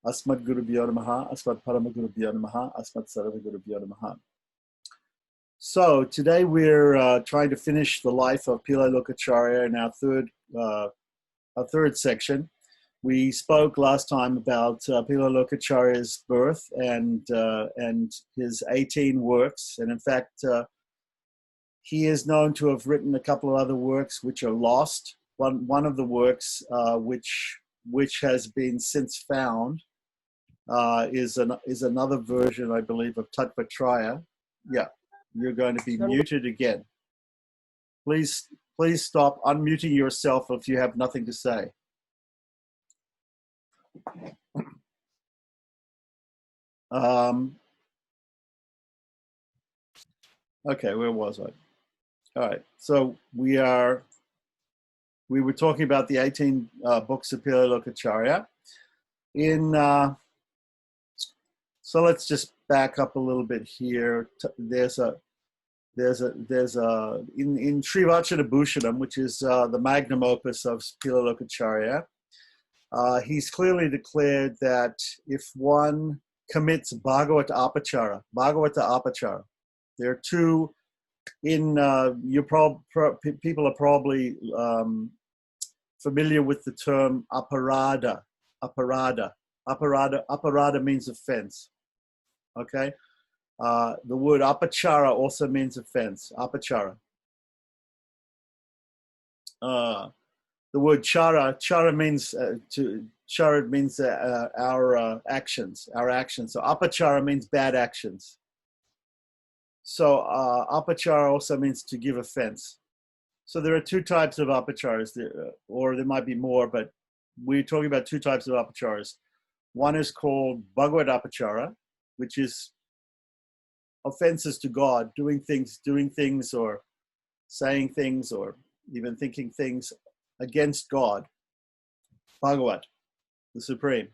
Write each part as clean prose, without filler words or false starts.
Asmat Gurubhyo Namaha, Asmat Paramagurubhyo Namaha, Asmat Sarvagurubhyo Namaha. So today we're trying to finish the life of Pillai Lokacharya in our third section. We spoke last time about Pillai Lokacharya's birth and his 18 works, and in fact, he is known to have written a couple of other works which are lost. One of the works which has been since found is another version, I believe, of Tattvatraya. Yeah, you're going to be muted again. Please stop unmuting yourself if you have nothing to say. Okay, where was I? All right, so we were talking about the 18 books of Pillai Lokacharya. So let's just back up a little bit here. There's in Srivachana Bhushanam, which is the magnum opus of Pillai Lokacharya, he's clearly declared that if one commits Bhagavata Apachara, there are two people are probably familiar with the term aparada. Aparada means offense. Okay, the word apachara also means offense. Apachara. The word chara means our actions. So apachara means bad actions. So apachara also means to give offense. So there are two types of apacharas, or there might be more, but we're talking about two types of apacharas. One is called Bhagavad apachara, which is offenses to God, doing things or saying things or even thinking things against God. Bhagavad, the Supreme.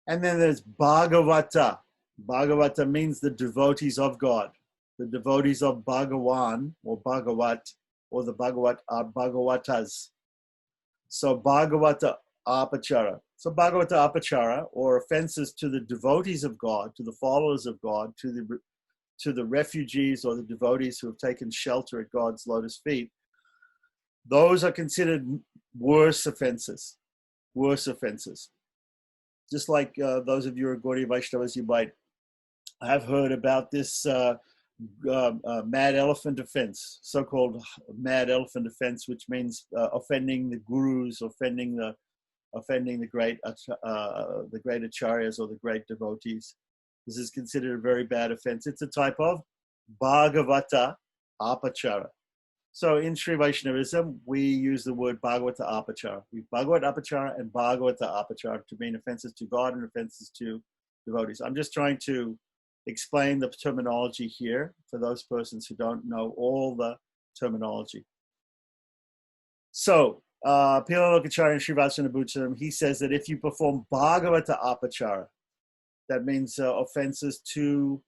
And then there's Bhagavata. Bhagavata means the devotees of God. The devotees of Bhagavan or Bhagavat or the Bhagavat are Bhagavatas. So Bhagavata apachara. So Bhagavata apachara, or offenses to the devotees of God, to the followers of God, to the refugees or the devotees who have taken shelter at God's lotus feet, those are considered worse offenses. Just like those of you who are Gaudiya Vaishnavas, you might have heard about this mad elephant offense, so-called mad elephant offense, which means offending the gurus, offending the great acharyas or the great devotees. This is considered a very bad offense. It's a type of Bhagavata apachara. So in Sri Vaishnavism, we use the word Bhagavata apachara. Bhagavad apachara and Bhagavata apachara to mean offenses to God and offenses to devotees. I'm just trying to explain the terminology here for those persons who don't know all the terminology. So, Pillai Lokacharya and Srivachana Bhushanam, he says that if you perform Bhagavata apachara, that means offenses to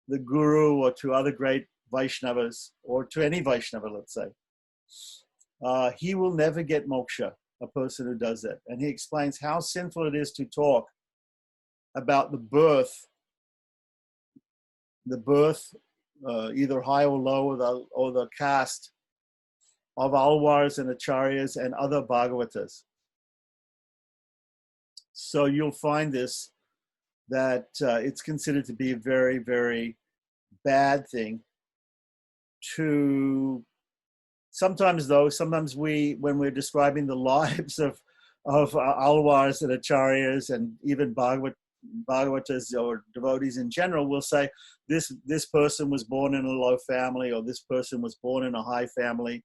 the Guru or to other great Vaishnavas or to any Vaishnava, let's say, he will never get moksha, a person who does that. And he explains how sinful it is to talk about the birth, either high or low, or the caste of alwars and acharyas and other bhagavatas. So you'll find this, that it's considered to be a very, very bad thing to, sometimes when we're describing the lives of alwars and acharyas and even bhagavatas or devotees in general, we'll say this person was born in a low family or this person was born in a high family.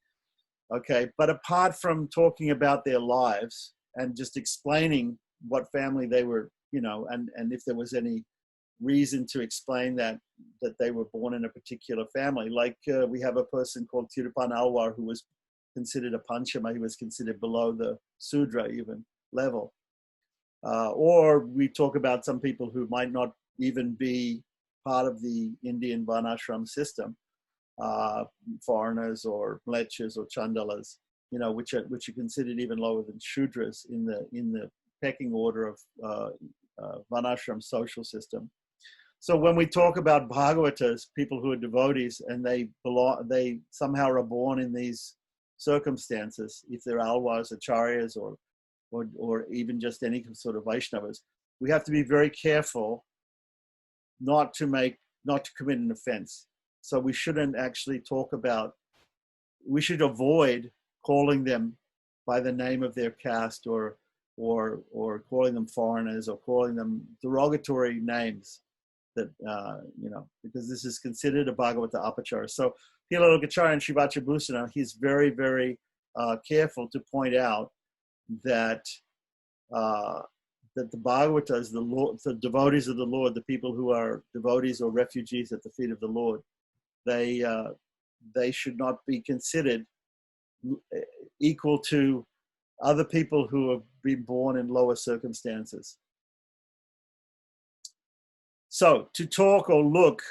Okay, but apart from talking about their lives and just explaining what family they were, and if there was any reason to explain that they were born in a particular family, like we have a person called Tirupan Alwar who was considered a Panchama, he was considered below the Sudra even level. Or we talk about some people who might not even be part of the Indian Varnashram system, foreigners or mlechas or chandalas, which are considered even lower than Shudras in the pecking order of Varnashram social system. So when we talk about Bhagavatas, people who are devotees, and they somehow are born in these circumstances, if they're alvas, acharyas, or even just any sort of Vaishnavas, we have to be very careful not to commit an offense. So we shouldn't actually we should avoid calling them by the name of their caste, or calling them foreigners, or calling them derogatory names, that because this is considered a Bhagavata apachara. So Pillai Lokacharya and Shivacha Bhusana, he's very, very careful to point out that that the Bhagavatas, the devotees of the Lord, the people who are devotees or refugees at the feet of the Lord, they should not be considered equal to other people who have been born in lower circumstances. So to talk or look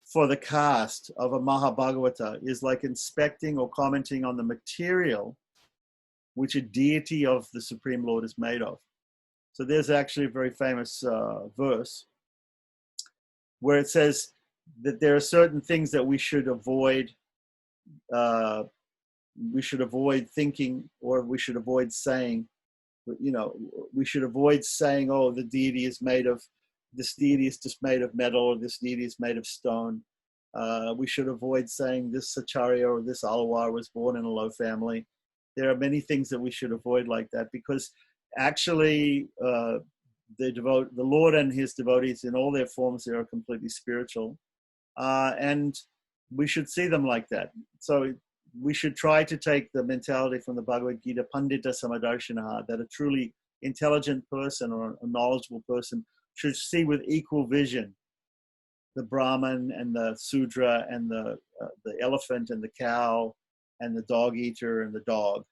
for the caste of a Mahabhagavata is like inspecting or commenting on the material which a deity of the Supreme Lord is made of. So there's actually a very famous verse where it says that there are certain things that we should avoid. We should avoid thinking, or we should avoid saying. We should avoid saying, "Oh, the deity is made of this deity is just made of metal, or this deity is made of stone." We should avoid saying this acharya or this alwar was born in a low family. There are many things that we should avoid like that, because actually the Lord and his devotees in all their forms, they are completely spiritual. And we should see them like that. So we should try to take the mentality from the Bhagavad Gita, Pandita Samadarshanaha, that a truly intelligent person or a knowledgeable person should see with equal vision the Brahman and the Sudra and the elephant and the cow and the dog eater and the dog.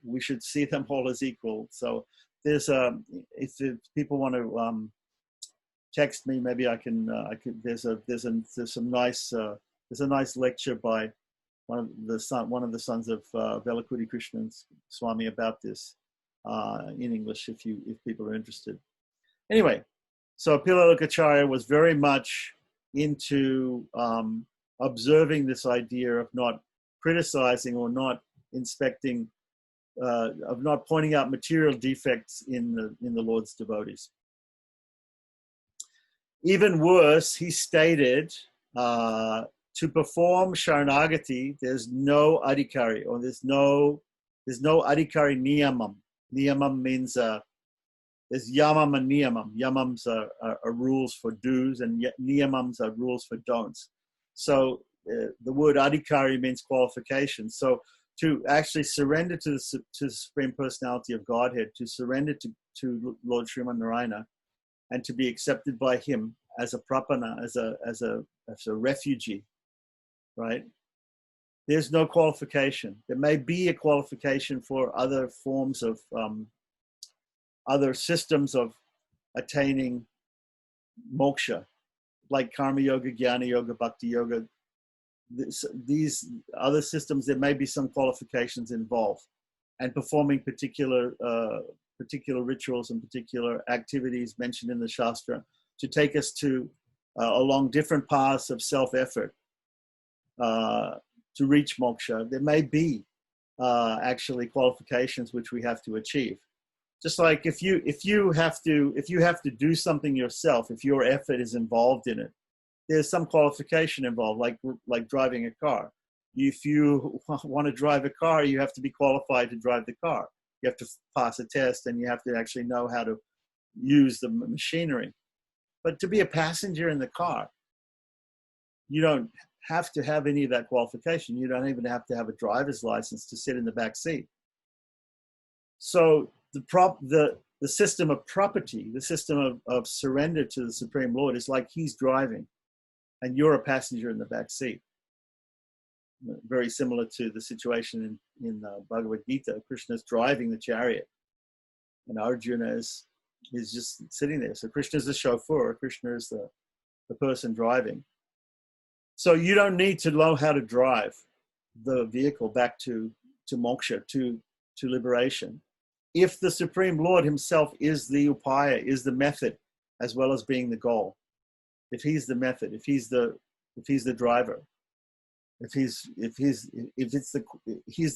We should see them all as equal. So there's if people want to text me, maybe I can. There's a nice lecture by one of the sons of Velakudi Krishnan Swami about this in English, if people are interested. Anyway, so Pillai Lokacharya was very much into observing this idea of not criticizing or not inspecting, of not pointing out material defects in the Lord's devotees. Even worse, he stated, to perform Sharanagati, there's no adhikari, or there's no adhikari niyamam. Niyamam means there's yamam and niyamam. Yamams are rules for do's, and niyamams are rules for don'ts. So the word adhikari means qualification. So to actually surrender to the Supreme Personality of Godhead, to surrender to Lord Sriman Narayana, and to be accepted by him as a prapana, as a refugee, right? There's no qualification. There may be a qualification for other forms of, other systems of attaining moksha, like karma yoga, jnana yoga, bhakti yoga. These other systems, there may be some qualifications involved, and performing particular rituals and particular activities mentioned in the Shastra to take us to along different paths of self-effort to reach moksha. There may be actually qualifications which we have to achieve. Just like if you have to do something yourself, if your effort is involved in it, there's some qualification involved, like driving a car. If you want to drive a car, you have to be qualified to drive the car. You have to pass a test, and you have to actually know how to use the machinery. But to be a passenger in the car, you don't have to have any of that qualification. You don't even have to have a driver's license to sit in the back seat. So the system of property, the system of surrender to the Supreme Lord is like he's driving and you're a passenger in the back seat. Very similar to the situation in Bhagavad Gita. Krishna's driving the chariot and Arjuna is just sitting there. So Krishna is the chauffeur, Krishna is the person driving. So you don't need to know how to drive the vehicle back to moksha, to liberation. if the Supreme Lord himself is the upaya, is the method, as well as being the goal. If he's the method, if he's the driver, if he's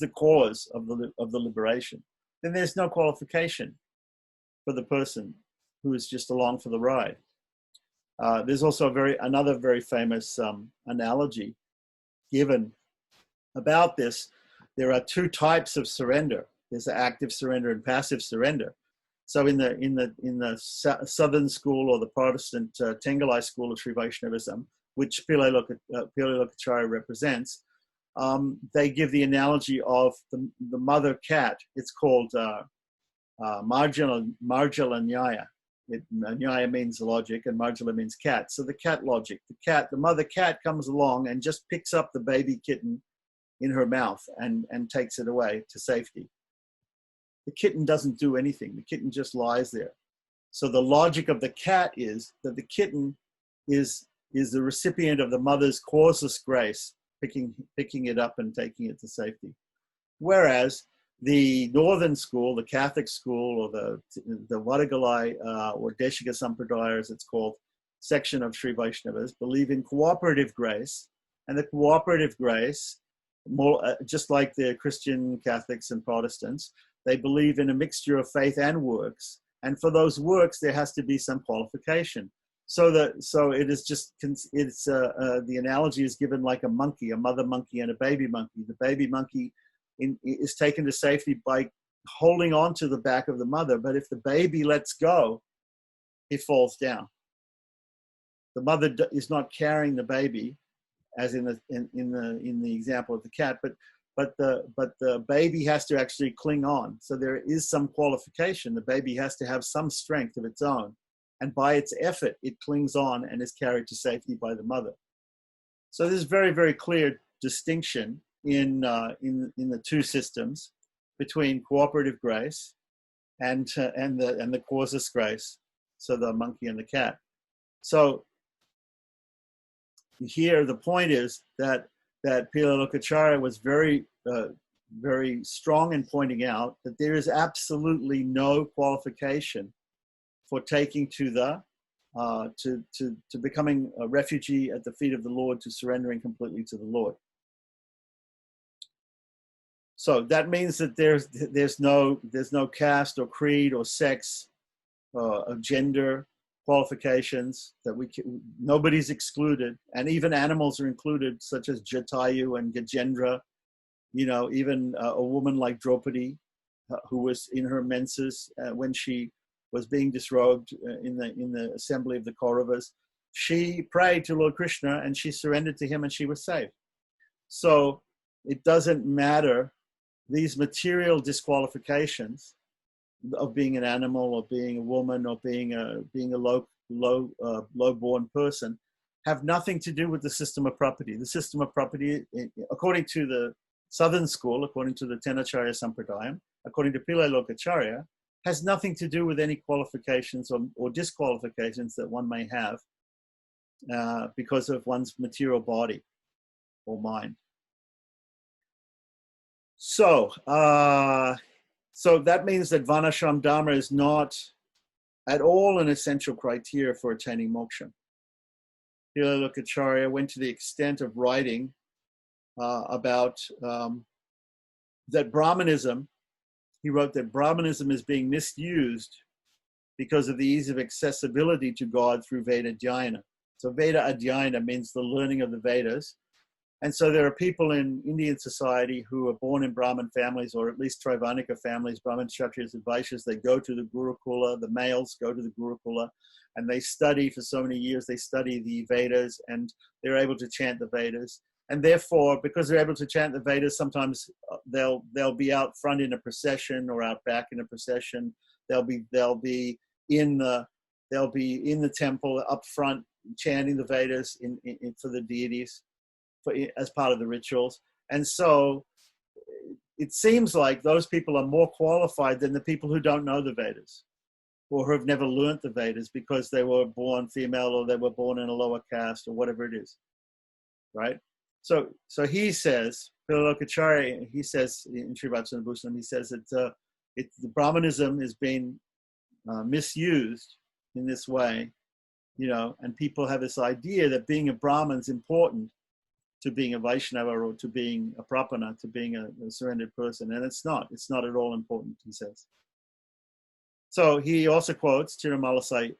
the cause of the liberation, then there's no qualification for the person who is just along for the ride. There's also another very famous analogy given about this. There are two types of surrender. There's the active surrender and passive surrender. So in the Southern school, or the Protestant Tengalai school of Sri Vaishnavism, which Pillai Lokacharya represents, they give the analogy of the mother cat. It's called Marjala Nyaya. Nyaya means logic, and Marjala means cat. So the cat logic. The mother cat comes along and just picks up the baby kitten in her mouth and takes it away to safety. The kitten doesn't do anything. The kitten just lies there. So the logic of the cat is that the kitten is the recipient of the mother's causeless grace, picking it up and taking it to safety. Whereas the Northern school, the Catholic school, or the Vadagalai or Deshika Sampradaya, as it's called, section of Sri Vaishnavas, believe in cooperative grace. And the cooperative grace, more just like the Christian Catholics and Protestants, they believe in a mixture of faith and works. And for those works, there has to be some qualification. So it is just, the analogy is given like a monkey, a mother monkey and a baby monkey. The baby monkey is taken to safety by holding on to the back of the mother. But if the baby lets go, he falls down. The mother is not carrying the baby, as in the example of the cat, but the baby has to actually cling on. So there is some qualification. The baby has to have some strength of its own, and by its effort, it clings on and is carried to safety by the mother. So there's very, very clear distinction in the two systems between cooperative grace and the causeless grace. So the monkey and the cat. So here the point is that Pillai Lokacharya was very very strong in pointing out that there is absolutely no qualification for taking to becoming a refugee at the feet of the Lord, to surrendering completely to the Lord. So that means that there's no caste or creed or sex or gender qualifications, that nobody's excluded, and even animals are included, such as Jatayu and Gajendra. Even a woman like Draupadi, who was in her menses when she was being disrobed in the assembly of the Kauravas, she prayed to Lord Krishna and she surrendered to him and she was saved. So it doesn't matter, these material disqualifications of being an animal or being a woman or being a low-born person have nothing to do with the system of property. The system of property, according to the Southern school, according to the Tenacharya Sampradayam, according to Pillai Lokacharya, has nothing to do with any qualifications or disqualifications that one may have because of one's material body or mind. So that means that Varnashram Dharma is not at all an essential criteria for attaining moksha. Pillai Lokacharya went to the extent of writing about that Brahmanism. He wrote that Brahmanism is being misused because of the ease of accessibility to God through Veda Dhyana. So Veda Adhyayana means the learning of the Vedas. And so there are people in Indian society who are born in Brahmin families, or at least Trivarnika families, Brahmin, Kshatriyas, and Vaishyas. They go to the Gurukula, the males go to the Gurukula, and they study for so many years. They study the Vedas, and they're able to chant the Vedas. And therefore, because they're able to chant the Vedas, sometimes they'll be out front in a procession or out back in a procession. They'll be in the temple up front chanting the Vedas for the deities, as part of the rituals. And so it seems like those people are more qualified than the people who don't know the Vedas or who have never learnt the Vedas because they were born female or they were born in a lower caste or whatever it is, right? So he says, Pillai Lokacharya, he says in Sri Vatsana Bhushanam, he says that The Brahmanism has been misused in this way, and people have this idea that being a Brahmin is important to being a Vaishnava or to being a Prapana, to being a surrendered person. And it's not at all important, he says. So he also quotes Tirumalasai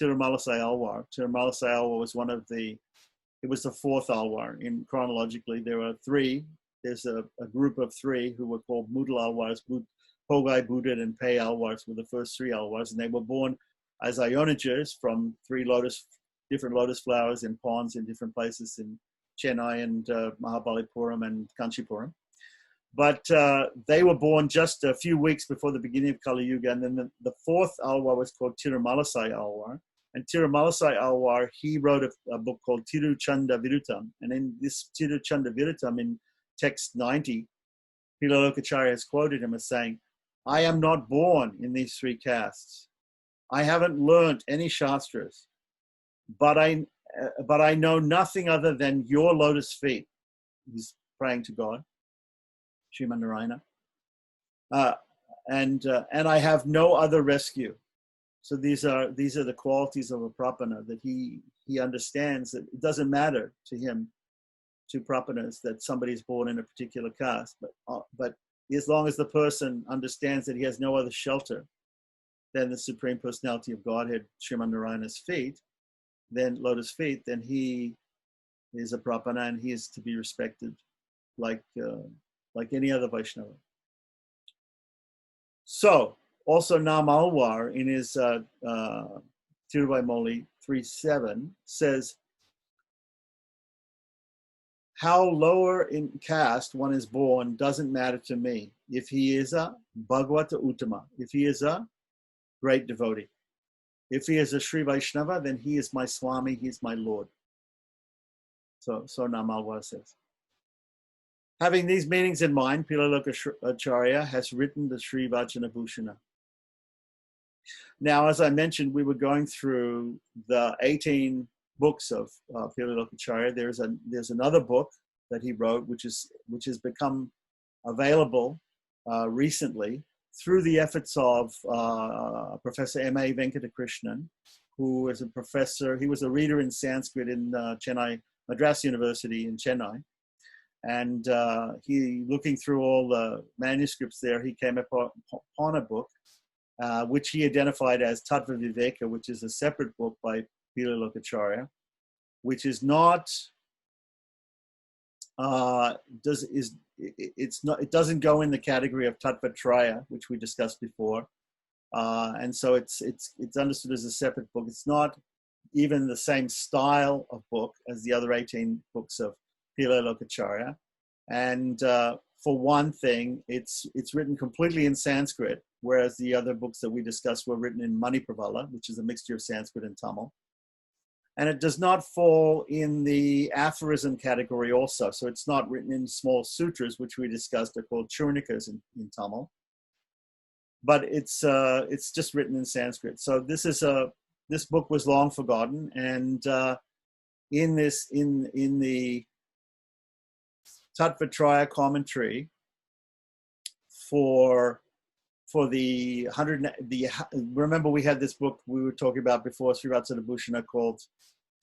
Alwar. Tirumalasai Alwar was it was the fourth Alwar. Chronologically, there were three. There's a group of three who were called Mudal Alwars. Pogai, Budit, and Pei Alwars were the first three Alwars, and they were born as Ionagers from different lotus flowers in ponds in different places in Chennai and Mahabalipuram and Kanchipuram. But they were born just a few weeks before the beginning of Kali Yuga, and then the fourth Alwar was called Tirumalasai Alwar. And Tirumalasai Alwar, he wrote a book called Tiruchanda Virutam. And in this Tiruchanda Virutam, in text 90, Pillai Lokacharya has quoted him as saying, "I am not born in these three castes. I haven't learnt any shastras, but I know nothing other than your lotus feet." He's praying to God, Sriman Narayana. And I have no other rescue. So these are the qualities of a Prapana, that he understands that it doesn't matter to him, to Prapanas, that somebody's born in a particular caste, but as long as the person understands that he has no other shelter than the Supreme Personality of Godhead, Sriman Narayana's feet, then lotus feet, then he is a Prapana, and he is to be respected like any other Vaishnava. So, also Nam Alwar in his Tiruvaimoli 3.7 says, "How lower in caste one is born doesn't matter to me if he is a Bhagavata Uttama, if he is a great devotee. If he is a Sri Vaishnava, then he is my Swami, he is my Lord." So Nam Alwar says. Having these meanings in mind, Pillai Lokacharya has written the Sri Vachana Bhushana. Now, as I mentioned, we were going through the 18 books of Pillai Lokacharya. There's another book that he wrote, which has become available recently through the efforts of Professor M.A. Venkatakrishnan, who is a professor. He was a reader in Sanskrit in Chennai, Madras University in Chennai. And he, looking through all the manuscripts there, he came upon a book which he identified as Tattva Viveka, which is a separate book by Pillai Lokacharya, which is not it doesn't go in the category of Tattva Traya, which we discussed before, and so it's understood as a separate book. It's not even the same style of book as the other 18 books of Pillai Lokacharya, and for one thing, it's written completely in Sanskrit, whereas the other books that we discussed were written in Manipravala, which is a mixture of Sanskrit and Tamil. And it does not fall in the aphorism category also. So it's not written in small sutras, which we discussed are called churnikas in Tamil. But it's just written in Sanskrit. So this book was long forgotten, and in the Tattva Traya commentary for the remember we had this book we were talking about before, Sri Vachana Bhushana, called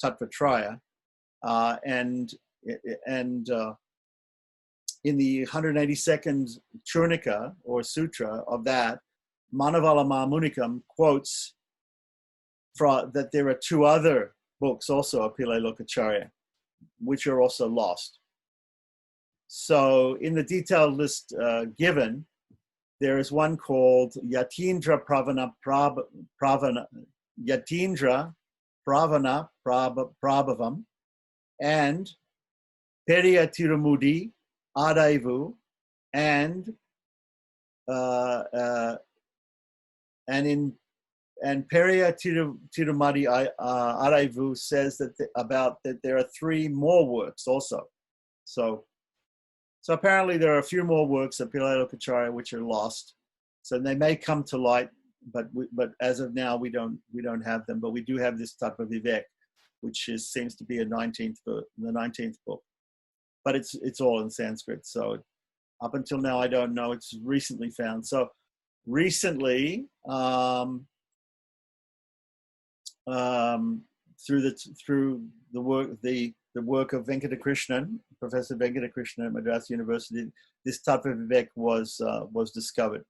Tattva Traya, and in the 182nd Churnika or Sutra of that, Manavala Mahamunikam quotes that there are two other books also of Pillai Lokacharya, which are also lost. So in the detailed list given, there is one called Yatindra Pravana Prabhavam and Periya Tirumudi Adaivu and Periya Tirumadi Adaivu says that there are three more works also. So apparently there are a few more works of Pillai Lokacharya which are lost. So they may come to light, but as of now we don't have them. But we do have this Tattva Vivek, which seems to be the 19th book. But it's all in Sanskrit. So up until now I don't know. It's recently found. So recently, through the work of Venkatakrishnan, Professor Venkatakrishnan at Madras University, this type of vivek was discovered.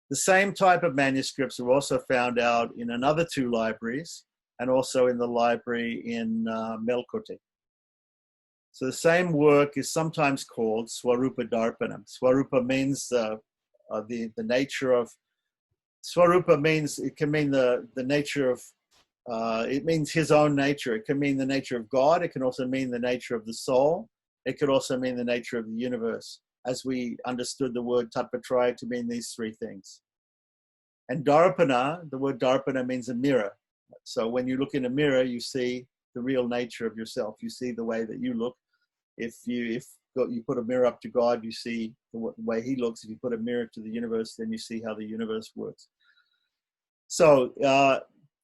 The same type of manuscripts are also found out in another 2 libraries, and also in the library in Melkote. So the same work is sometimes called Swarupa Darpanam. Swarupa means the nature of. Swarupa means, it can mean the nature of. It means his own nature. It can mean the nature of God. It can also mean the nature of the soul. It could also mean the nature of the universe, as we understood the word Tattvatraya to mean these 3 things. And Darpana, the word Darpana means a mirror. So when you look in a mirror, you see the real nature of yourself. You see the way that you look. If you put a mirror up to God, you see the way he looks. If you put a mirror to the universe, then you see how the universe works. So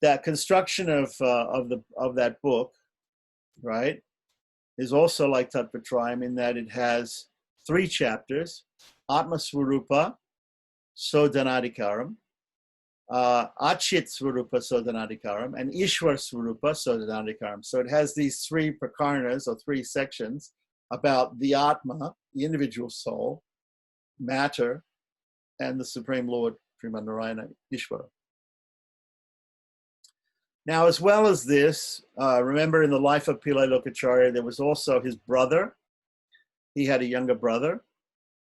that construction of that book, right, is also like Tattvatrayam in that it has 3 chapters: Atma Swarupa Sodhanadikaram, Achit Swarupa Sodhanadikaram, and Ishwar Swarupa Sodhanadikaram. So it has these 3 prakarnas, or 3 sections, about the Atma, the individual soul, matter, and the Supreme Lord, Srimad Narayana Ishvara. Now, as well as this, remember in the life of Pillai Lokacharya, there was also his brother. He had a younger brother.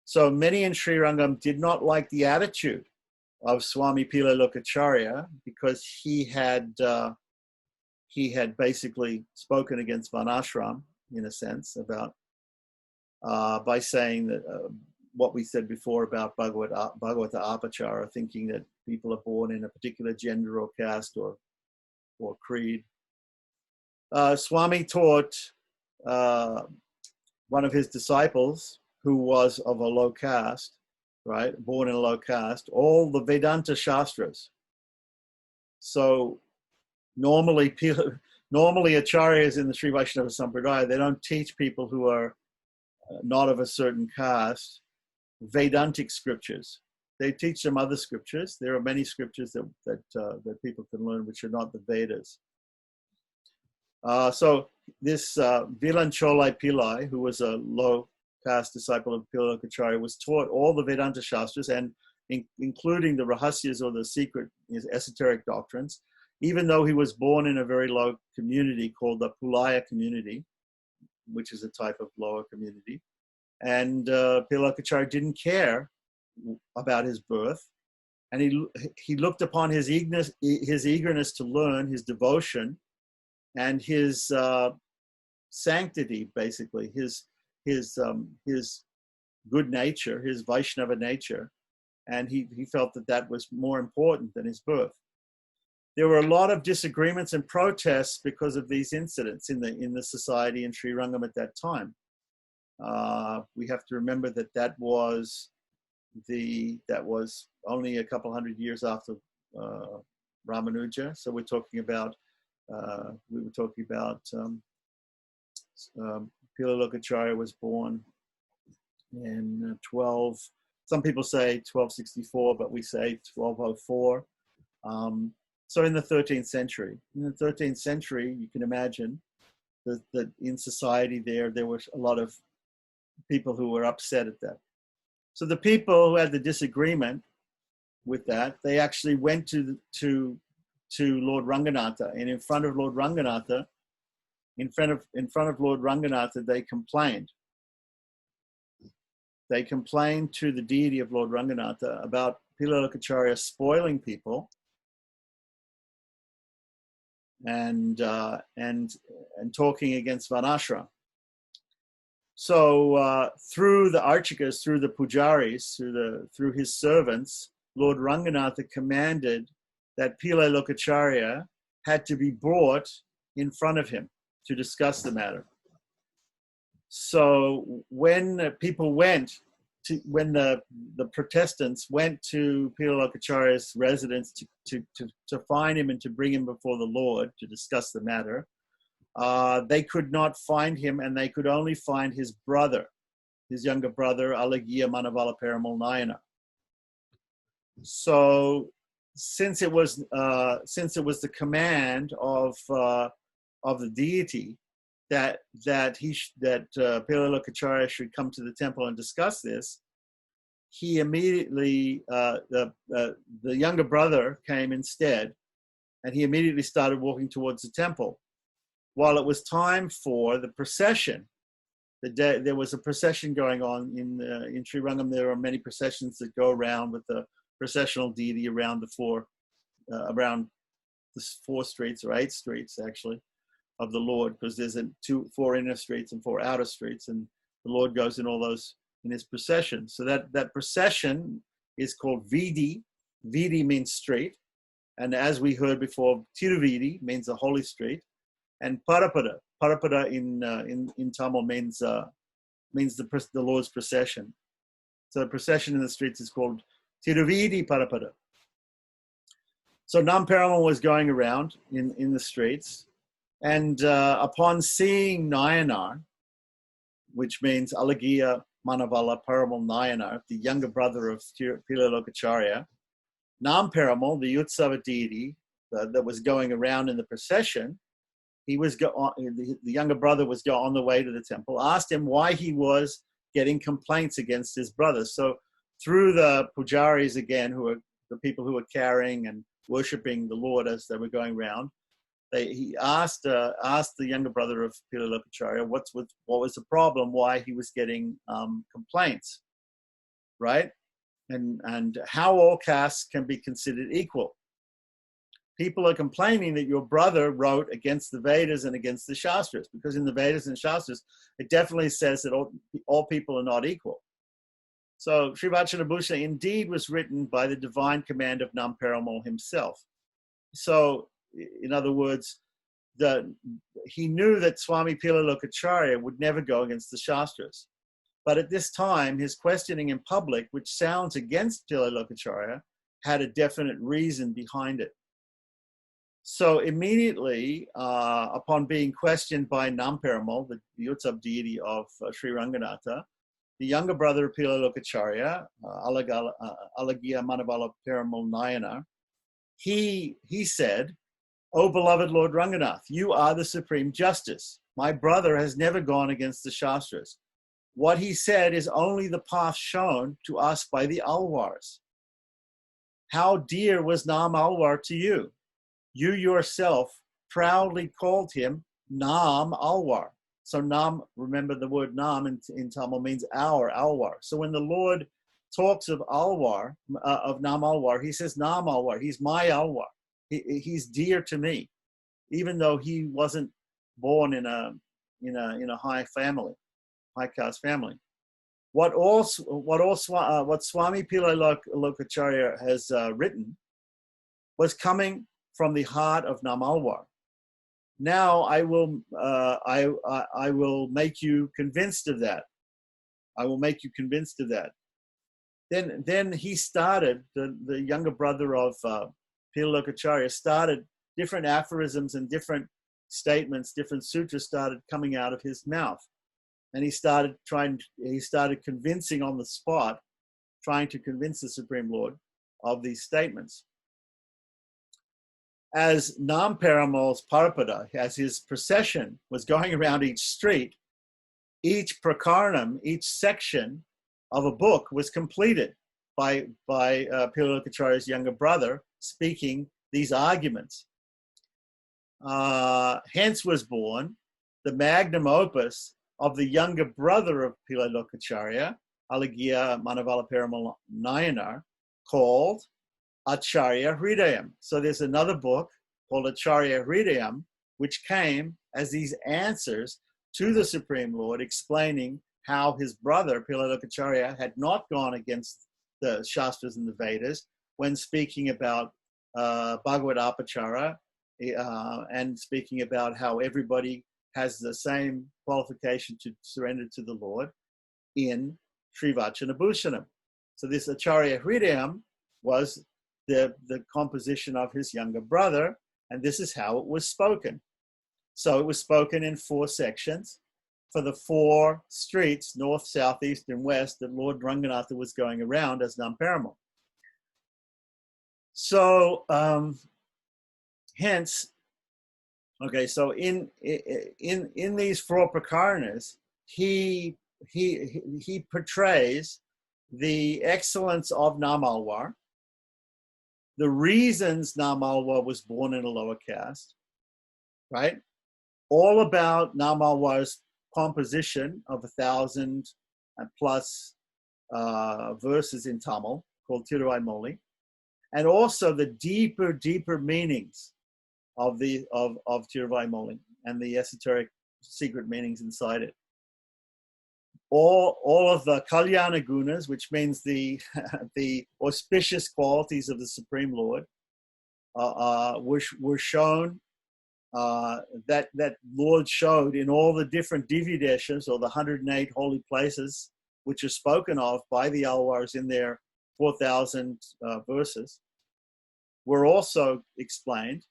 So many in Sri Rangam did not like the attitude of Swami Pillai Lokacharya, because he had basically spoken against Varnashram, in a sense, about by saying that what we said before about Bhagavata Apachara, thinking that people are born in a particular gender or caste or creed. Swami taught one of his disciples, who was of a low caste, right, born in a low caste, all the Vedanta Shastras. So normally acharyas in the Sri Vaishnava Sampradaya, they don't teach people who are not of a certain caste Vedantic scriptures. They teach them other scriptures. There are many scriptures that people can learn which are not the Vedas. So this Vilan Cholai Pillai, who was a low caste disciple of Pillai Lokacharya, was taught all the Vedanta Shastras, and including the Rahasyas, or the secret esoteric doctrines, even though he was born in a very low community called the Pulaya community, which is a type of lower community. And Pillai Lokacharya didn't care about his birth, and he looked upon his eagerness to learn, his devotion, and his sanctity, basically his good nature, his Vaishnava nature, and he felt that was more important than his birth. There were a lot of disagreements and protests because of these incidents in the society in Sri Rangam at that time. We have to remember that was only a couple hundred years after Ramanuja. So we were talking about Pillai Lokacharya was born in some people say 1264, but we say 1204. So in the 13th century. In the 13th century, you can imagine that in society there were a lot of people who were upset at that. So the people who had the disagreement with that, they actually went to Lord Ranganatha, and in front of Lord Ranganatha, they complained. They complained to the deity of Lord Ranganatha about Pillai Lokacharya spoiling people and talking against Varnashram. So through the archakas, through the pujaris, through his servants, Lord Ranganatha commanded that Pillai Lokacharya had to be brought in front of him to discuss the matter. So when the Protestants went to Pillai Lokacharya's residence to find him and to bring him before the Lord to discuss the matter, they could not find him, and they could only find his brother, his younger brother, Alagiya Manavala Peramal Nayana. So since it was the command of the deity that Pillai Lokacharya should come to the temple and discuss this, he immediately the younger brother came instead, and he immediately started walking towards the temple. While it was time for the procession, there was a procession going on in Sri Rangam. There are many processions that go around with the processional deity around the four streets, or 8 streets actually, of the Lord, because there's 4 inner streets and 4 outer streets, and the Lord goes in all those in his procession. So that procession is called Vidi. Vidi means street, and as we heard before, Tiruvidi means the holy street, and Parapada in Tamil means the Lord's procession. So the procession in the streets is called Tiruvidi Parapada. So Nam Perumal was going around in the streets, and upon seeing Nayanar, which means Alagiya Manavala Perumal Nayanar, the younger brother of Pillai Lokacharya, Nam Perumal, the Utsava deity that was going around in the procession, the younger brother was on the way to the temple, asked him why he was getting complaints against his brothers. So through the pujaris again, who are the people who were carrying and worshipping the Lord as they were going around, he asked the younger brother of Pillai Lokacharya what was the problem, why he was getting complaints, right? And how all castes can be considered equal. People are complaining that your brother wrote against the Vedas and against the Shastras, because in the Vedas and Shastras, it definitely says that all people are not equal. So Sri Vachanabhusha indeed was written by the divine command of Nam Perumal himself. So, in other words, he knew that Swami Pillai Lokacharya would never go against the Shastras. But at this time, his questioning in public, which sounds against Pillai Lokacharya, had a definite reason behind it. So immediately, upon being questioned by Nam Perumal, the Utsav deity of Sri Ranganatha, the younger brother of Pillai Lokacharya, Alagiya Manavala Perumal Nayanar, he said, "O beloved Lord Ranganath, you are the supreme justice. My brother has never gone against the Shastras. What he said is only the path shown to us by the Alwars. How dear was Nam Alwar to you? You yourself proudly called him Nam Alwar." So Nam, remember the word Nam in Tamil means our, Alwar. So when the Lord talks of Alwar, of Nam Alwar, he says Nam Alwar, he's my Alwar. He's dear to me, even though he wasn't born in a high caste family. What Swami Pillai Lokacharya has written was coming from the heart of Nam Alwar. Now I will make you convinced of that. I will make you convinced of that. Then he started, the younger brother of Pillai Lokacharya started different aphorisms and different statements, different sutras started coming out of his mouth. And he started convincing on the spot, trying to convince the Supreme Lord of these statements. As Nam Perumal's Parapada, as his procession was going around each street, each prakaranam, each section of a book was completed by Pillai Lokacharya's younger brother speaking these arguments. Hence was born the magnum opus of the younger brother of Pillai Lokacharya, Alagiya Manavala Perumal Nayanar, called Acharya Hridayam. So there's another book called Acharya Hridayam, which came as these answers to the Supreme Lord, explaining how his brother, Pillai Lokacharya, had not gone against the Shastras and the Vedas when speaking about Bhagavad Apachara and speaking about how everybody has the same qualification to surrender to the Lord in Sri Vachanabhushanam. So this Acharya Hridayam was the composition of his younger brother, and this is how it was spoken. So it was spoken in 4 sections for the 4 streets, north, south, east, and west, that Lord Ranganatha was going around as Nam Perumal. So hence, okay, so in these four prakaranas, he portrays the excellence of Namalwar, the reasons Namalwar was born in a lower caste, right? All about Namalwar's composition of 1,000 and plus verses in Tamil called Tiruvaimoli, and also the deeper meanings of Tiruvaimoli and the esoteric secret meanings inside it. All of the Kalyana Gunas, which means the auspicious qualities of the Supreme Lord, were shown. That Lord showed in all the different Divyadeshas, or the 108 holy places, which are spoken of by the Alwars in their 4,000 verses, were also explained,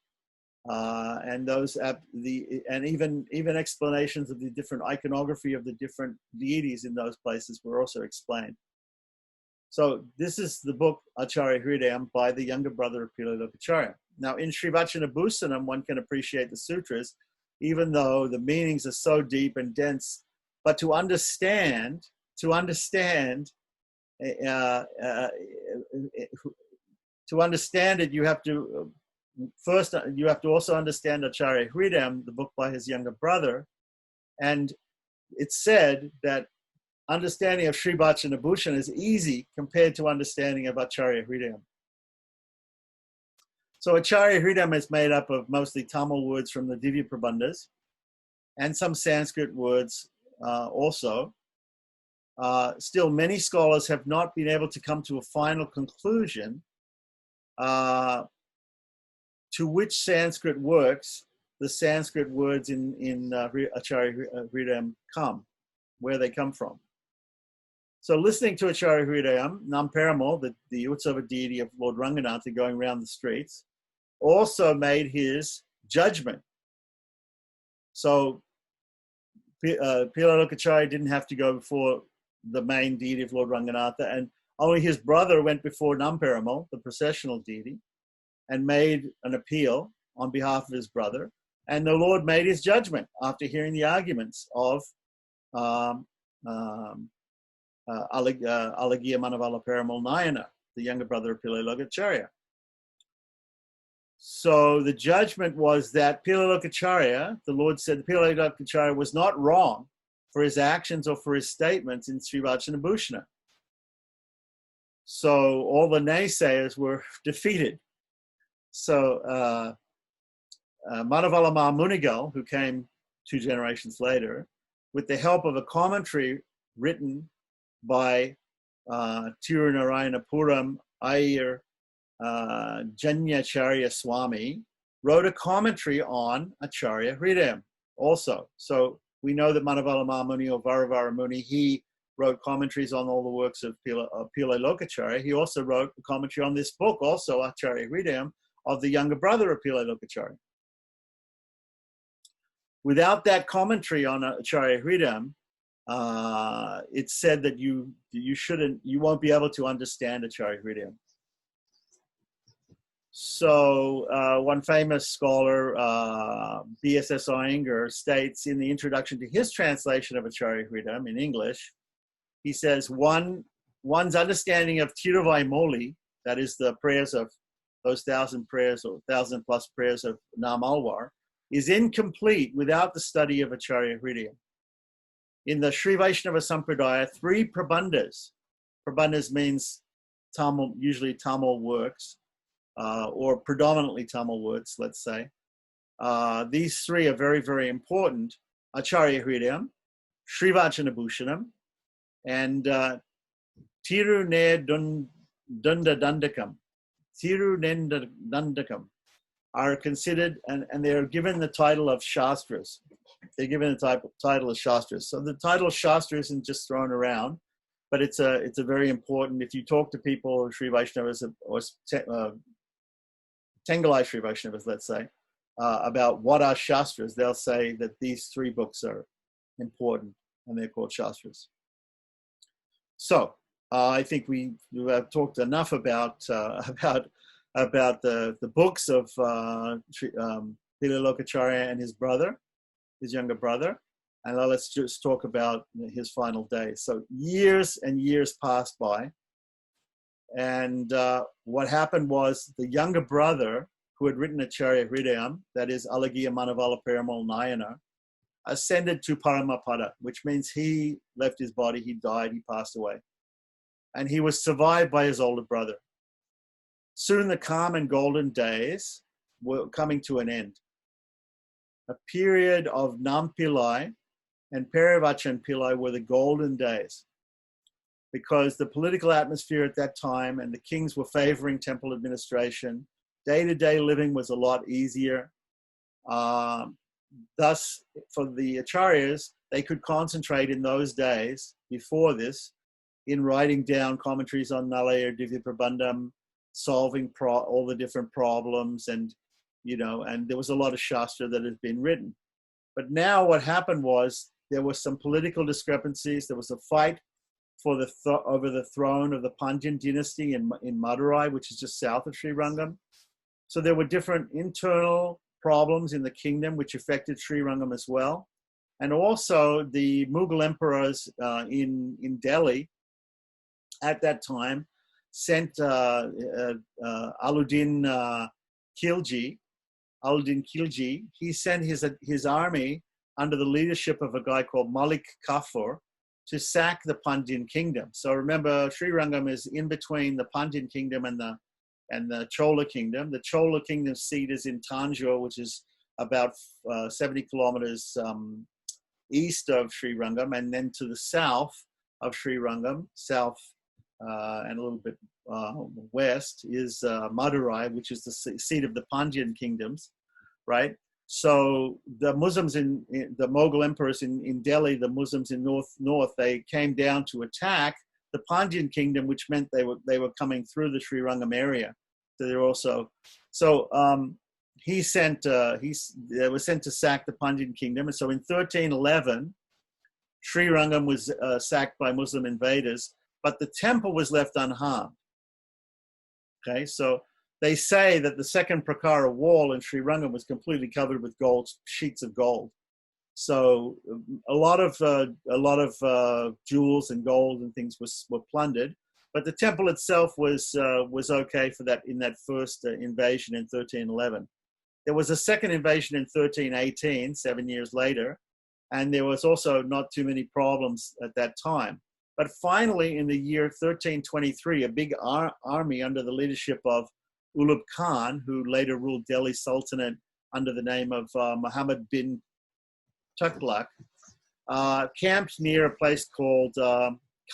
and those even explanations of the different iconography of the different deities in those places were also explained. So this is the book Acharya Hridayam by the younger brother of Pillai Lokacharya. Now in Sri Vachanabhusanam, one can appreciate the sutras, even though the meanings are so deep and dense. But to understand it, you have to also understand Acharya Hridayam, the book by his younger brother. And it's said that understanding of Sri Vachanabhusan is easy compared to understanding of Acharya Hridayam. So Acharya Hridayam is made up of mostly Tamil words from the Divya Prabandhas and some Sanskrit words also. Still, many scholars have not been able to come to a final conclusion to which Sanskrit works the Sanskrit words in Acharya Hridayam where they come from. So listening to Acharya Hridayam, Namperamal, the Utsava deity of Lord Ranganatha going around the streets, also made his judgment. So Pillai Lokacharya didn't have to go before the main deity of Lord Ranganatha, and only his brother went before Namperamal, the processional deity, and made an appeal on behalf of his brother. And the Lord made his judgment after hearing the arguments of Alagiya Manavala Peramal Nayana, the younger brother of Pillai Lokacharya. So the judgment was that Pillai Lokacharya, the Lord said Pillai Lokacharya was not wrong for his actions or for his statements in Sri Vachanabhushana. So all the naysayers were defeated. So Manavala Mahamunigal, who came 2 generations later, with the help of a commentary written by Tirunarayanapuram Iyer Janyacharya Swami, wrote a commentary on Acharya Hridayam also. So we know that Manavala Mahamuni or Varavara Muni, he wrote commentaries on all the works of Pillai Lokacharya. He also wrote a commentary on this book, also Acharya Hridayam, of the younger brother of Pillai Lokacharya. Without that commentary on Acharya Hridayam, it's said that you won't be able to understand Acharya Hridayam. So one famous scholar, B.S.S. Iyengar, states in the introduction to his translation of Acharya Hridayam in English, he says, one's understanding of Tiruvaimoli, that is the prayers of those 1,000 prayers or 1,000 plus prayers of Namalwar, is incomplete without the study of Acharya Hridayam. In the Sri Vaisnava Sampradaya, 3 prabandhas means Tamil, usually Tamil works, or predominantly Tamil words, let's say. These 3 are very, very important. Acharya Hridayam, Sri Vachanabhushanam, and Tirunedundadandakam. Tirunedundadandakam are considered, and they are given the title of Shastras. They're given the title of Shastras. So the title Shastra isn't just thrown around, but it's a very important, if you talk to people, Sri Vaishnavas or Tengalai Sri Vaishnavas, let's say, about what are Shastras, they'll say that these 3 books are important, and they're called Shastras. So I think we have talked enough about about the books of Pillai Lokacharya and his brother, his younger brother. And now let's just talk about his final days. So years and years passed by. And what happened was the younger brother, who had written Acharya Hridayam, that is Alagiya Manavala Peramal Nayana, ascended to Paramapada, which means he left his body, he died, he passed away. And he was survived by his older brother. Soon the calm and golden days were coming to an end. A period of Nam Pillai and Perivachan Pillai were the golden days, because the political atmosphere at that time and the kings were favoring temple administration. Day-to-day living was a lot easier. Thus, for the acharyas, they could concentrate in those days before this in writing down commentaries on Nalaya Divya Prabandham, solving all the different problems, and and there was a lot of shastra that had been written. But now what happened was there were some political discrepancies. There was a fight for over the throne of the Pandyan dynasty in Madurai, which is just south of Srirangam. So there were different internal problems in the kingdom which affected Srirangam as well. And also the Mughal emperors in Delhi at that time sent Alauddin Khilji. He sent his army under the leadership of a guy called Malik Kafur to sack the Pandyan kingdom. So remember, Srirangam is in between the Pandyan kingdom and the Chola kingdom. The Chola kingdom's seat is in Tanjore, which is about 70 kilometers east of Srirangam, and then to the south of Srirangam, and a little bit west, is Madurai, which is the seat of the Pandyan kingdoms, right? So the Muslims the Mughal emperors in Delhi, the Muslims in north, they came down to attack the Pandyan kingdom, which meant they were coming through the Srirangam area. So they're also they were sent to sack the Pandyan kingdom. And so in 1311, Srirangam was sacked by Muslim invaders, but the temple was left unharmed. Okay, so they say that the second Prakara wall in Srirangam was completely covered with sheets of gold. So a lot of jewels and gold and things were plundered, but the temple itself was okay for that in that first invasion in 1311. There was a second invasion in 1318, 7 years later, and there was also not too many problems at that time. But finally, in the year 1323, a big army under the leadership of Ulugh Khan, who later ruled Delhi Sultanate under the name of Muhammad bin Tughlaq, camped near a place called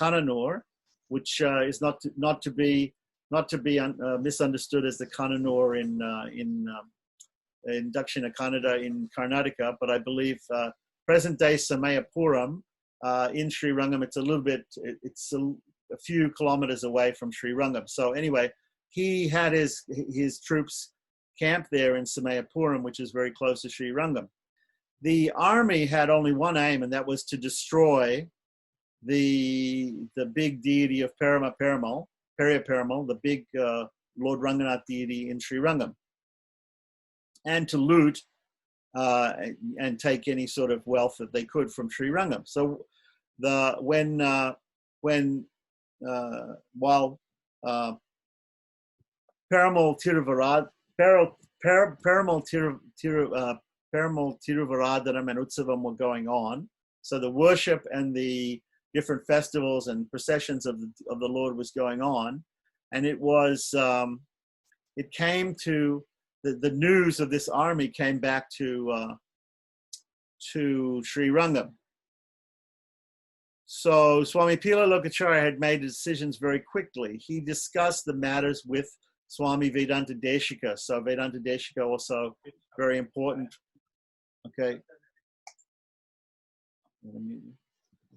Kannanur, which is not to be misunderstood as the Kannanur in Dakshina Kannada in Karnataka, but I believe present-day Samayapuram in Srirangam, it's a few kilometers away from Srirangam. So anyway, he had his troops camped there in Samayapuram, which is very close to Srirangam. The army had only one aim, and that was to destroy the big deity of Parampara Pillai, the big Lord Ranganath deity in Srirangam, and to loot and take any sort of wealth that they could from Srirangam. So while Peramal Tiruvaradhanam and Utsavam were going on, so the worship and the different festivals and processions of the Lord was going on, and it came to the news of this army came back to Srirangam. So Swami Pillai Lokacharya had made decisions very quickly. He discussed the matters with Swami Vedanta Deshika. So Vedanta Deshika also very important. Okay.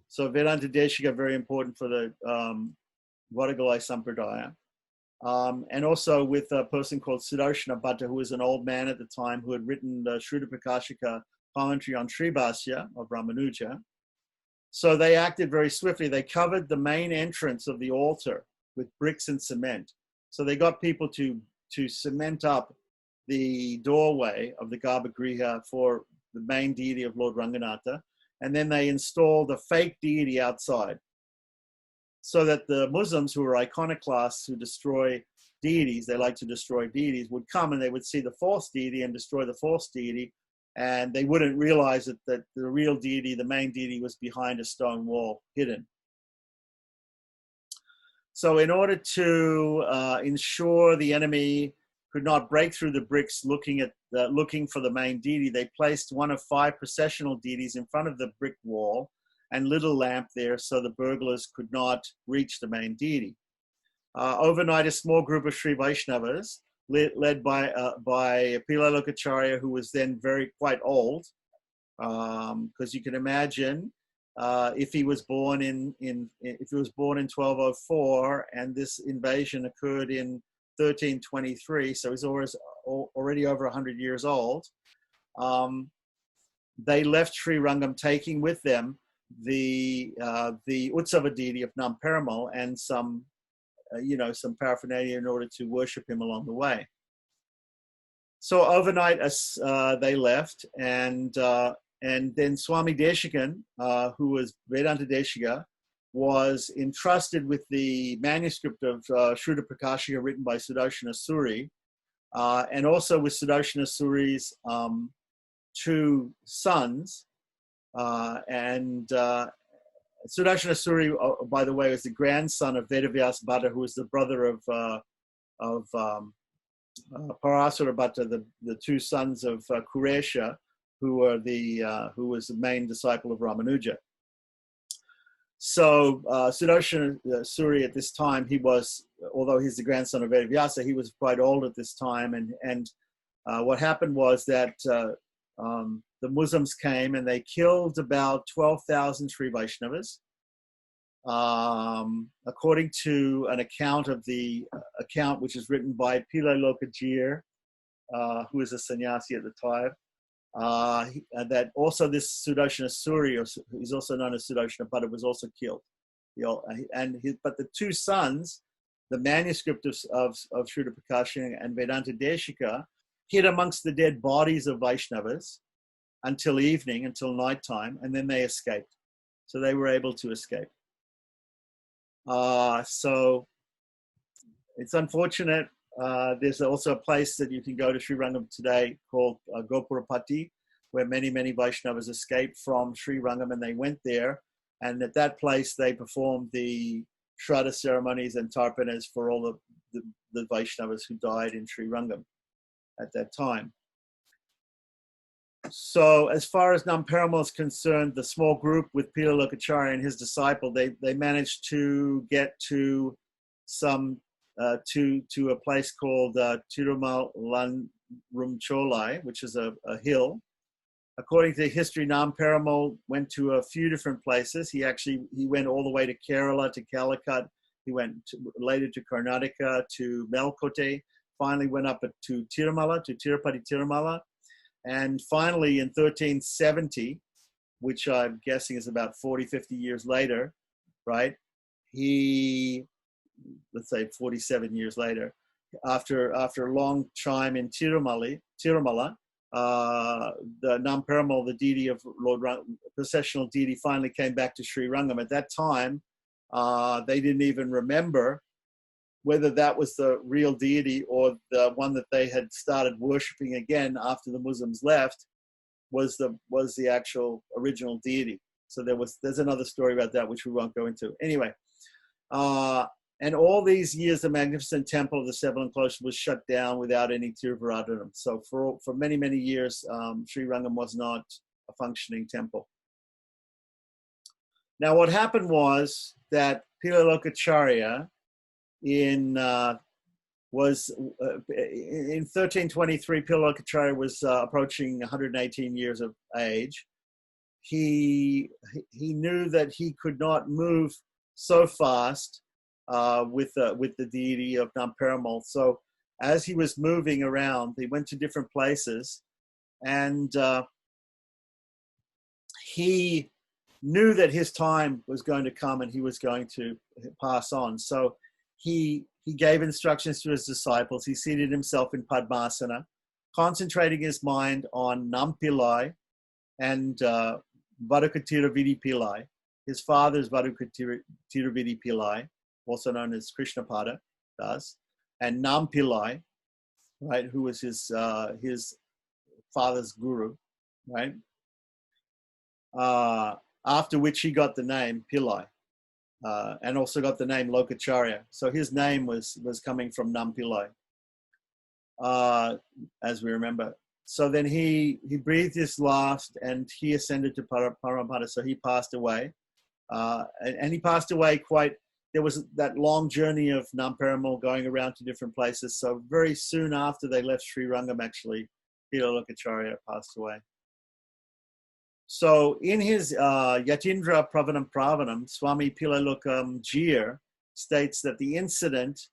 So Vedanta Deshika very important for the Vadagalai Sampradaya. And also with a person called Sudarshana Bhatta, who was an old man at the time, who had written the Shruta Prakashika commentary on Sribhasya of Ramanuja. So they acted very swiftly. They covered the main entrance of the altar with bricks and cement. So they got people to to cement up the doorway of the Garbhagriha for the main deity of Lord Ranganatha, and then they installed a fake deity outside, so that the Muslims, who are iconoclasts who destroy deities, they like to destroy deities, would come and they would see the false deity and destroy the false deity, and they wouldn't realize that the real deity, the main deity, was behind a stone wall, hidden. So in order to ensure the enemy could not break through the bricks looking for the main deity, they placed one of 5 processional deities in front of the brick wall and lit a lamp there so the burglars could not reach the main deity. Overnight, a small group of Sri Vaishnavas, led by Pillai Lokacharya, who was then quite old, because you can imagine if he was born in 1204 and this invasion occurred in 1323, so he's already over 100 years old. They left Sri Rangam, taking with them the Utsava deity of Nam Perumal and some paraphernalia in order to worship him along the way. So overnight, they left, and then Swami Deshikan, who was Vedanta Deshika, was entrusted with the manuscript of Shruta Prakashika written by Sudarshana Suri, and also with Sudarshana Suri's 2 sons. Sudarshana Suri, by the way, was the grandson of Vedavyas Bhatta, who was the brother of Parasura Bhatta, the 2 sons of Kuresha, who was the main disciple of Ramanuja. So Sudarshana Suri at this time, although he's the grandson of Vedavyasa, he was quite old at this time, and what happened was that the Muslims came and they killed about 12,000 Sri Vaishnavas. According to an account which is written by Pillai Lokacharya, who was a sannyasi at the time, that also this Sudarshana Suri, he's also known as Sudarshana Bhatta, was also killed. But the 2 sons, the manuscript of Shruta Prakashika and Vedanta Deshika, hid amongst the dead bodies of Vaishnavas until evening, until nighttime, and then they escaped. So they were able to escape. So it's unfortunate. There's also a place that you can go to Sri Rangam today called Gopurapati, where many Vaishnavas escaped from Sri Rangam, and they went there. And at that place, they performed the Shraddha ceremonies and tarpanas for all the Vaishnavas who died in Sri Rangam at that time. So as far as Nam Perumal is concerned, the small group with Pillai Lokacharya and his disciple, they managed to get to to a place called Tirumalanrumcholai, which is a hill. According to history, Nam Perumal went to a few different places. He went all the way to Kerala, to Calicut. He went later to Karnataka, to Melkote. Finally went up to Tirumala, to Tirupati Tirumala. And finally, in 1370, which I'm guessing is about 40, 50 years later, right? Let's say 47 years later, after a long time in Tirumala, the Nam Perumal, the deity of Lord processional deity, finally came back to Sri Rangam. At that time, they didn't even remember whether that was the real deity or the one that they had started worshipping again after the Muslims left was the actual original deity. So there's another story about that which we won't go into. Anyway, and all these years, the magnificent temple of the Seven Enclosures was shut down without any Tiruvaradhanam. So for many years, Sri Rangam was not a functioning temple. Now, what happened was that Pillai Lokacharya in 1323, Pillai Lokacharya was approaching 118 years of age. He knew that he could not move so fast with the deity of Nam Perumal. So as he was moving around, he went to different places, and he knew that his time was going to come and he was going to pass on. So he he gave instructions to his disciples. He seated himself in Padmasana, concentrating his mind on Nam Pillai and Vadukatiravidi Pillai. His father is Vadukatiravidi Pillai, also known as Krishnapada Das, and Nam Pillai, right, who was his father's guru, right? After which he got the name Pillai, and also got the name Lokacharya. So his name was coming from Nam Pillai, as we remember. So then he breathed his last, and he ascended to Parampara. So he passed away, and he passed away there was that long journey of Nam Perumal going around to different places. So very soon after they left Sri Rangam, actually, Pillai Lokacharya passed away. So in his Yatindra Pravanam Pravanam, Swami Pillai Lokacharya states that the incident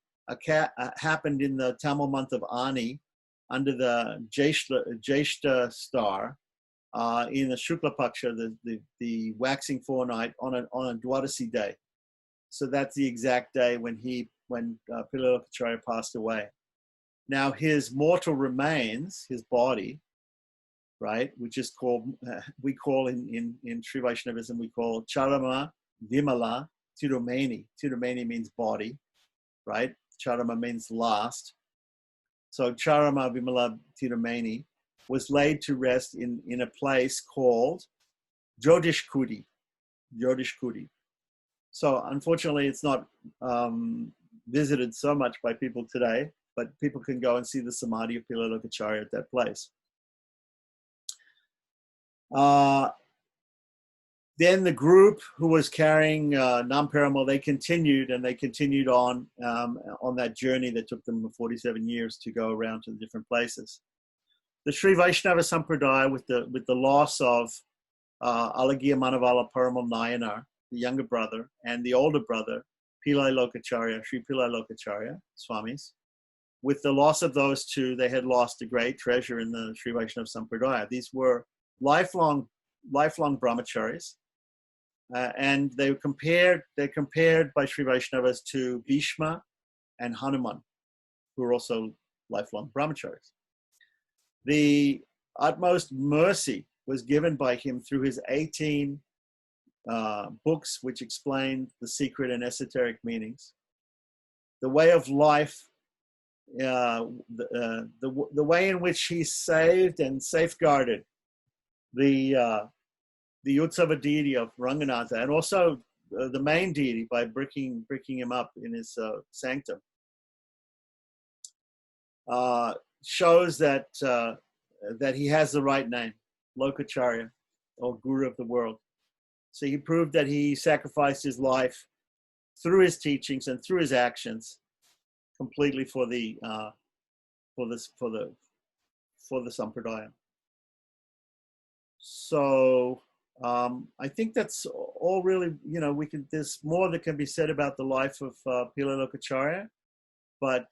happened in the Tamil month of Ani under the Jeshta star in the Shukla Paksha, the waxing fortnight on a Dwadasi day. So that's the exact day when Pillai Lokacharya passed away. Now his mortal remains, his body, right, which is called, we call in Sri Vaishnavism, we call Charama Vimala Tirumeni. Tirumeni means body, right? Charama means last. So Charama Vimala Tirumeni was laid to rest in a place called Jodishkudi. Jodishkudi. So unfortunately, it's not visited so much by people today, but people can go and see the Samadhi of Pillai Lokacharya at that place. Then the group who was carrying Nam Perumal, they continued on that journey that took them 47 years to go around to the different places. The Sri Vaishnava Sampradaya, with the loss of Alagiya Manavala Perumal Nayanar, the younger brother, and the older brother, Pillai Lokacharya, Sri Pillai Lokacharya, Swamis. With the loss of those two, they had lost a great treasure in the Sri Vaishnava Sampradaya. These were lifelong brahmacharis, and they're compared by Sri Vaishnavas to Bhishma and Hanuman, who are also lifelong brahmacharis. The utmost mercy was given by him through his 18 books which explain the secret and esoteric meanings. The way of life, the way in which he saved and safeguarded the Utsava deity of Ranganatha, and also the main deity by breaking him up in his sanctum, shows that he has the right name, Lokacharya, or Guru of the world. So he proved that he sacrificed his life through his teachings and through his actions completely for the Sampradaya. So I think that's all really, there's more that can be said about the life of Pillai Lokacharya, but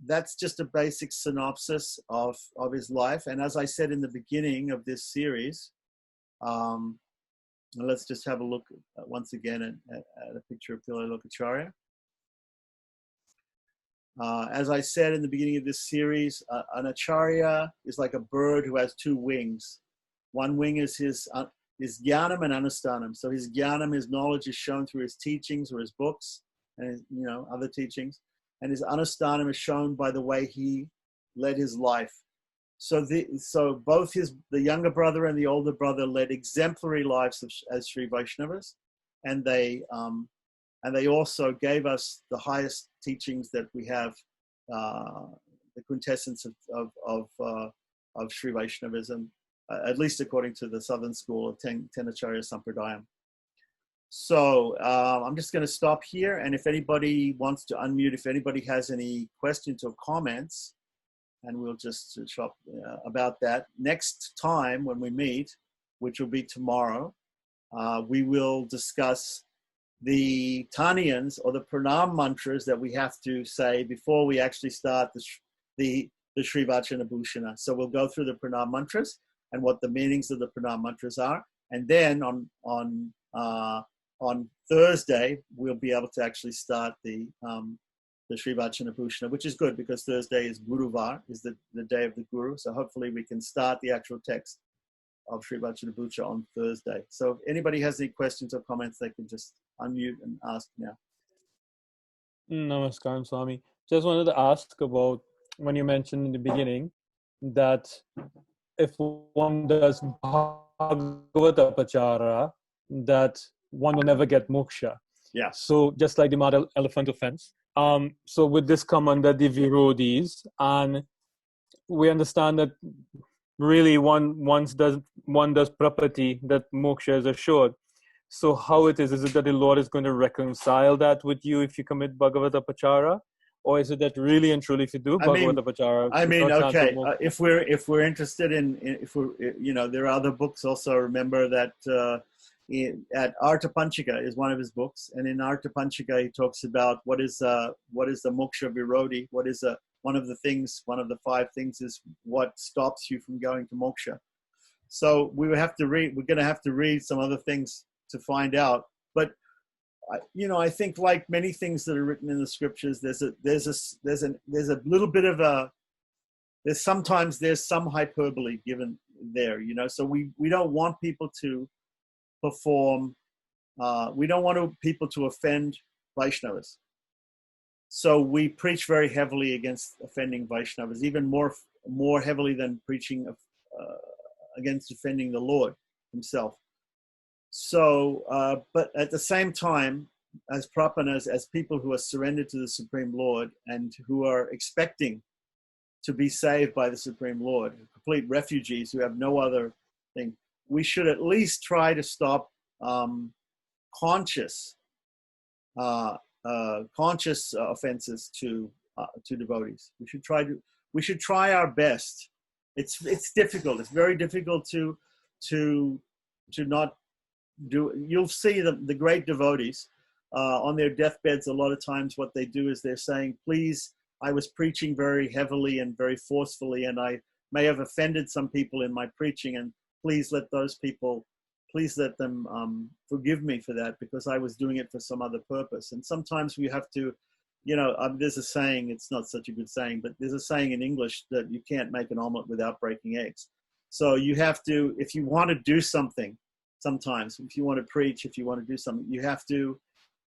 that's just a basic synopsis of his life. And as I said in the beginning of this series, let's just have a look once again at a picture of Pillai Lokacharya. As I said in the beginning of this series, an acharya is like a bird who has two wings. One wing is his jnanam and anusthanam. So his jnanam, his knowledge, is shown through his teachings or his books and his, other teachings. And his anusthanam is shown by the way he led his life. So both the younger brother and the older brother led exemplary lives as Sri Vaishnavas, and they also gave us the highest teachings that we have, the quintessence of Sri Vaishnavism, at least according to the southern school of Tenacharya Sampradayam. So I'm just going to stop here, and if anybody wants to unmute, if anybody has any questions or comments, and we'll just talk about that. Next time when we meet, which will be tomorrow, we will discuss the Taniyans, or the pranam mantras that we have to say before we actually start the Sri Vachana Bhushana. So we'll go through the pranam mantras and what the meanings of the pranam mantras are, and then on Thursday we'll be able to actually start the the Sri Vachana Bhushana, which is good because Thursday is Guruvar, is the day of the Guru. So hopefully we can start the actual text of Sri Vachana Bhushana on Thursday. So if anybody has any questions or comments, they can just unmute and ask now. Namaskar, Swami. Just wanted to ask about when you mentioned in the beginning that if one does Bhagavata Pachara, that one will never get moksha. Yeah. So just like the mud elephant offense. So with this come under the Virodhis, and we understand that really one does prapati, that moksha is assured. So how it is it that the Lord is going to reconcile that with you if you commit Bhagavata Pachara? Or is it that really and truly if you do Bhagavata Pachara? Okay, if we're interested if we're, there are other books also. Remember that at Artha Panchika is one of his books, and in Artha Panchika he talks about what is the moksha virodhi, what is one of the 5 things is what stops you from going to moksha. So we're going to have to read some other things to find out. But I think like many things that are written in the scriptures, there's a little bit of sometimes there's some hyperbole given there, so we don't want people to perform, we don't want people to offend Vaishnavas. So we preach very heavily against offending Vaishnavas, even more heavily than preaching against offending the Lord himself. So, but at the same time, as prapanas, as people who are surrendered to the Supreme Lord and who are expecting to be saved by the Supreme Lord, complete refugees who have no other thing, we should at least try to stop conscious offenses to devotees. We should try our best. It's difficult. It's very difficult to not do. You'll see the great devotees on their deathbeds. A lot of times, what they do is they're saying, "Please, I was preaching very heavily and very forcefully, and I may have offended some people in my preaching, and please let them forgive me for that, because I was doing it for some other purpose." And sometimes we have to, there's a saying, it's not such a good saying, but there's a saying in English that you can't make an omelet without breaking eggs. So you have to, if you want to do something, sometimes, if you want to preach, if you want to do something, you have to,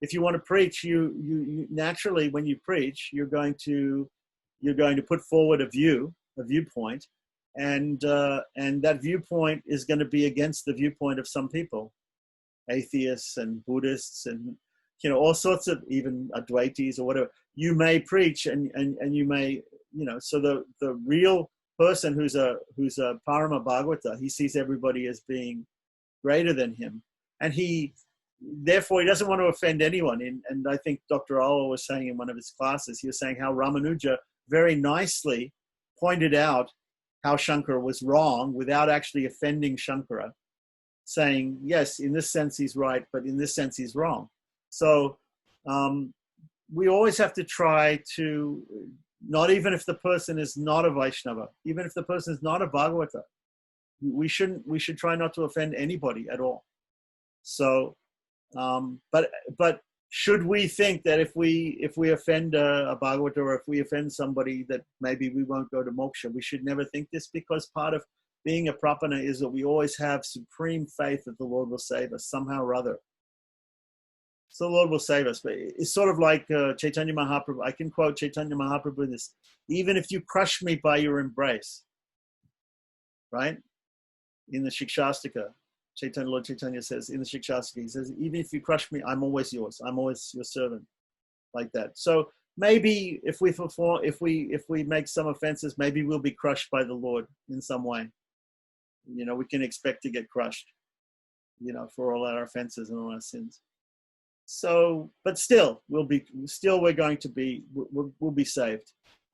if you want to preach, you naturally, when you preach, you're going to put forward a viewpoint, and that viewpoint is going to be against the viewpoint of some people, atheists and Buddhists and all sorts of, even Advaitis or whatever. You may preach and you may, so the real person who's a Parama Bhagavata, he sees everybody as being greater than him, and therefore he doesn't want to offend anyone. And I think Dr. Alwa was saying in one of his classes, he was saying how Ramanuja very nicely pointed out how Shankara was wrong without actually offending Shankara, saying, yes, in this sense he's right, but in this sense he's wrong. So we always have to try to, not even if the person is not a Vaishnava, even if the person is not a Bhagavata, we should try not to offend anybody at all. So, but should we think that if we offend a Bhagavata, or if we offend somebody, that maybe we won't go to moksha? We should never think this, because part of being a prapana is that we always have supreme faith that the Lord will save us somehow or other. So the Lord will save us. But it's sort of like Chaitanya Mahaprabhu. I can quote Chaitanya Mahaprabhu in this: even if you crush me by your embrace, right? In the Shikshastika, Lord Chaitanya says in the Shikshastika, he says, even if you crush me, I'm always yours. I'm always your servant, like that. So maybe if we make some offenses, maybe we'll be crushed by the Lord in some way. We can expect to get crushed, for all our offenses and all our sins. So, but still, we'll be saved.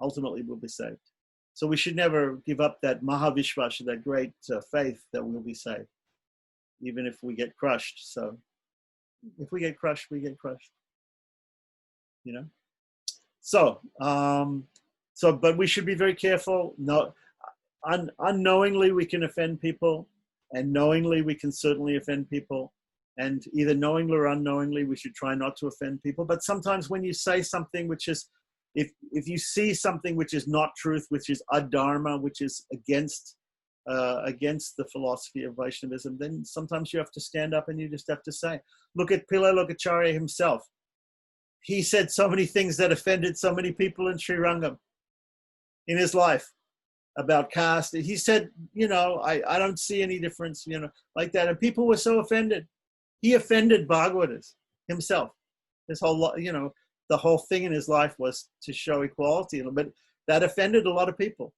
Ultimately, we'll be saved. So we should never give up that mahavishvasha, that great faith that we'll be saved, even if we get crushed. So if we get crushed, we get crushed. So, but we should be very careful. No, unknowingly we can offend people, and knowingly we can certainly offend people. And either knowingly or unknowingly, we should try not to offend people. But sometimes when you say something which is if you see something which is not truth, which is adharma, which is against the philosophy of Vaishnavism, then sometimes you have to stand up and you just have to say. Look at Pillai Lokacharya himself. He said so many things that offended so many people in Sri Rangam in his life about caste. He said, I don't see any difference, like that. And people were so offended. He offended Bhagavatas himself. His whole, the whole thing in his life was to show equality, but that offended a lot of people.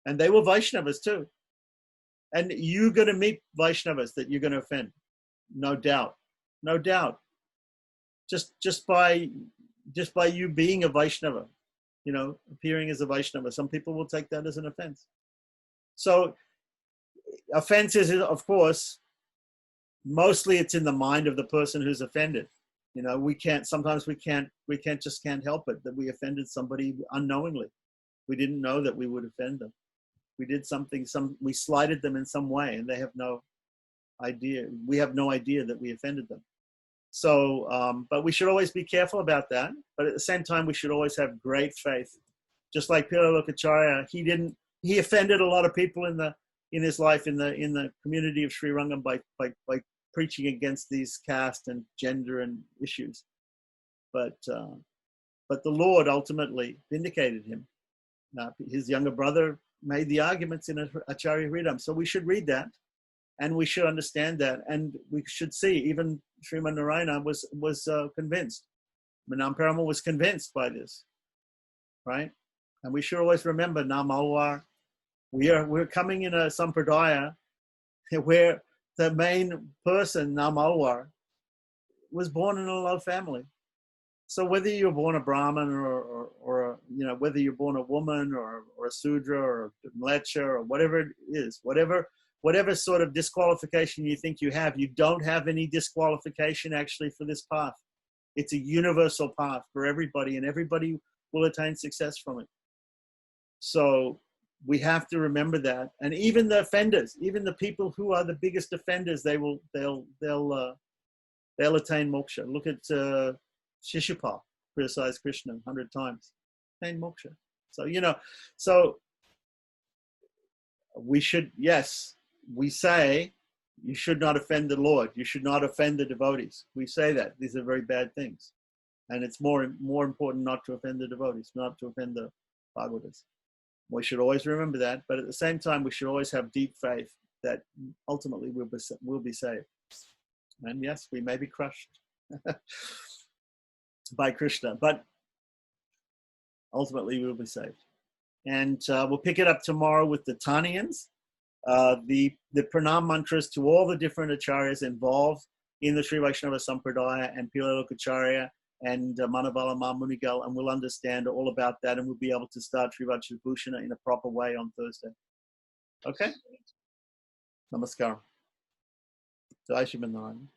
And they were Vaishnavas too. And you're going to meet Vaishnavas that you're going to offend. No doubt. No doubt. Just by you being a Vaishnava, appearing as a Vaishnava, some people will take that as an offense. So offense is, of course, mostly it's in the mind of the person who's offended. Sometimes we can't help it that we offended somebody unknowingly. We didn't know that we would offend them. We did something, we slighted them in some way, and they have no idea. We have no idea that we offended them. So, but we should always be careful about that. But at the same time, we should always have great faith. Just like Pillai Lokacharya, he offended a lot of people in his life in the community of Sri Rangam by preaching against these caste and gender and issues. But the Lord ultimately vindicated him. His younger brother made the arguments in Acharya Hridam. So we should read that, and we should understand that, and we should see even Sriman Narayana was convinced. Manam Parampara was convinced by this, right? And we should always remember Nam Alwar. We're coming in a sampradaya where the main person, Nam Alwar, was born in a low family. So whether you're born a Brahmin or whether you're born a woman or a Sudra or a Mlecha or whatever it is, whatever sort of disqualification you think you have, you don't have any disqualification actually for this path. It's a universal path for everybody, and everybody will attain success from it. So we have to remember that. And even the offenders, even the people who are the biggest offenders, they'll attain moksha. Look at Shishupal, criticized Krishna 100 times, attain moksha. So so we should, yes, we say you should not offend the Lord. You should not offend the devotees. We say that. These are very bad things. And it's more important not to offend the devotees, not to offend the Bhagavatas. We should always remember that. But at the same time, we should always have deep faith that ultimately we'll be saved. And yes, we may be crushed by Krishna, but ultimately we'll be saved. And we'll pick it up tomorrow with the Taniyans. The pranam mantras to all the different acharyas involved in the Sri Vaishnava Sampradaya and Pillai Lokacharya and Manavala Mamunigal, and we'll understand all about that, and we'll be able to start Sri Vajrabhushana in a proper way on Thursday. Okay? Namaskaram. Jai Shri Narayana.